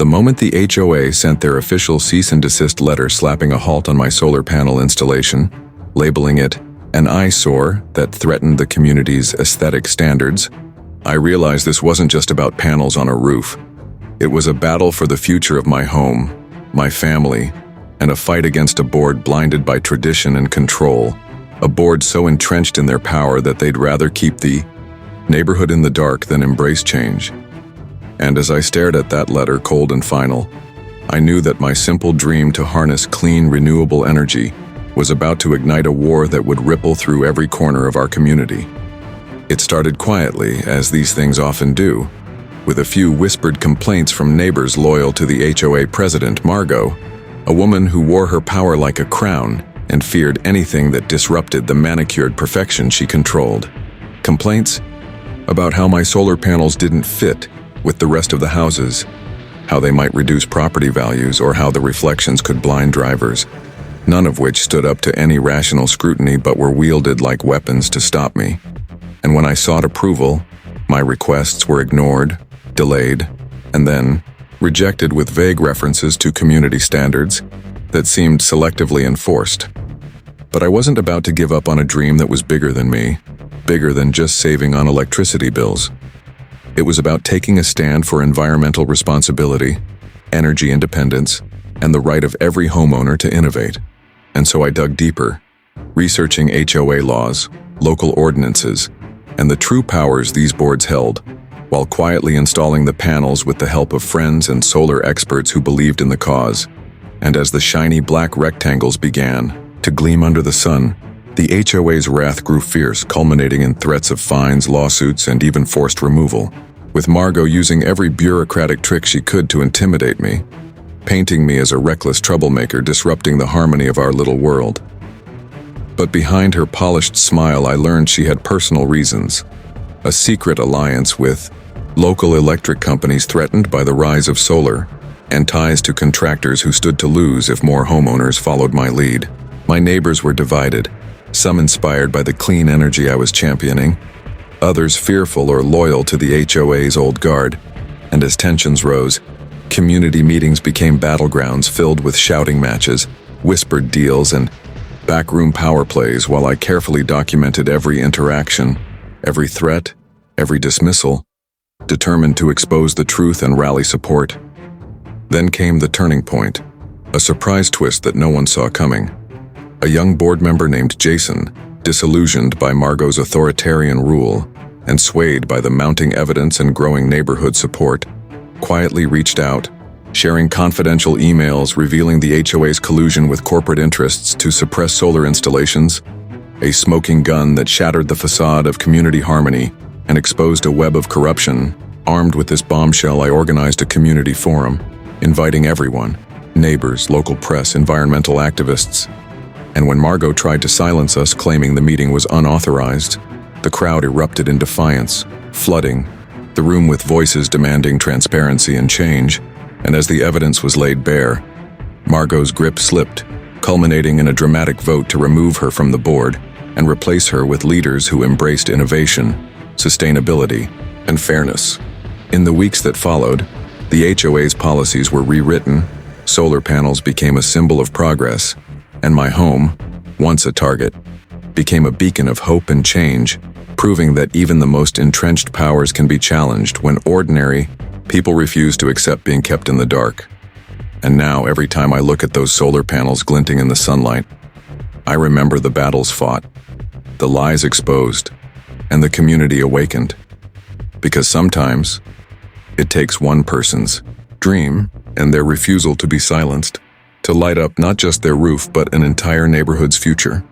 moment the HOA sent their official cease and desist letter slapping a halt on my solar panel installation, labeling it an eyesore that threatened the community's aesthetic standards, I realized this wasn't just about panels on a roof. It was a battle for the future of my home, my family, and a fight against a board blinded by tradition and control, a board so entrenched in their power that they'd rather keep the neighborhood in the dark than embrace change. And as I stared at that letter, cold and final, I knew that my simple dream to harness clean, renewable energy was about to ignite a war that would ripple through every corner of our community. It started quietly, as these things often do, with a few whispered complaints from neighbors loyal to the HOA president, Margot, a woman who wore her power like a crown and feared anything that disrupted the manicured perfection she controlled. Complaints about how my solar panels didn't fit with the rest of the houses, how they might reduce property values, or how the reflections could blind drivers, none of which stood up to any rational scrutiny but were wielded like weapons to stop me. And when I sought approval, my requests were ignored, delayed, and then rejected with vague references to community standards that seemed selectively enforced. But I wasn't about to give up on a dream that was bigger than me, bigger than just saving on electricity bills. It was about taking a stand for environmental responsibility, energy independence, and the right of every homeowner to innovate. And so I dug deeper, researching HOA laws, local ordinances, and the true powers these boards held, while quietly installing the panels with the help of friends and solar experts who believed in the cause. And as the shiny black rectangles began to gleam under the sun, the HOA's wrath grew fierce, culminating in threats of fines, lawsuits, and even forced removal, with Margot using every bureaucratic trick she could to intimidate me, painting me as a reckless troublemaker disrupting the harmony of our little world. But behind her polished smile, I learned she had personal reasons, a secret alliance with local electric companies threatened by the rise of solar, and ties to contractors who stood to lose if more homeowners followed my lead. My neighbors were divided, some inspired by the clean energy I was championing, others fearful or loyal to the HOA's old guard, and as tensions rose, community meetings became battlegrounds filled with shouting matches, whispered deals, and backroom power plays while I carefully documented every interaction, every threat, every dismissal, determined to expose the truth and rally support. Then came the turning point, a surprise twist that no one saw coming. A young board member named Jason, disillusioned by Margot's authoritarian rule and swayed by the mounting evidence and growing neighborhood support, quietly reached out, sharing confidential emails revealing the HOA's collusion with corporate interests to suppress solar installations, a smoking gun that shattered the facade of community harmony and exposed a web of corruption. Armed with this bombshell, I organized a community forum, inviting everyone, neighbors, local press, environmental activists. And when Margot tried to silence us, claiming the meeting was unauthorized, the crowd erupted in defiance, flooding the room with voices demanding transparency and change. And as the evidence was laid bare, Margot's grip slipped, culminating in a dramatic vote to remove her from the board and replace her with leaders who embraced innovation, sustainability, and fairness. In the weeks that followed, the HOA's policies were rewritten, solar panels became a symbol of progress, and my home, once a target, became a beacon of hope and change, proving that even the most entrenched powers can be challenged when ordinary people refuse to accept being kept in the dark. And now, every time I look at those solar panels glinting in the sunlight, I remember the battles fought, the lies exposed, and the community awakened. Because sometimes, it takes one person's dream and their refusal to be silenced to light up not just their roof but an entire neighborhood's future.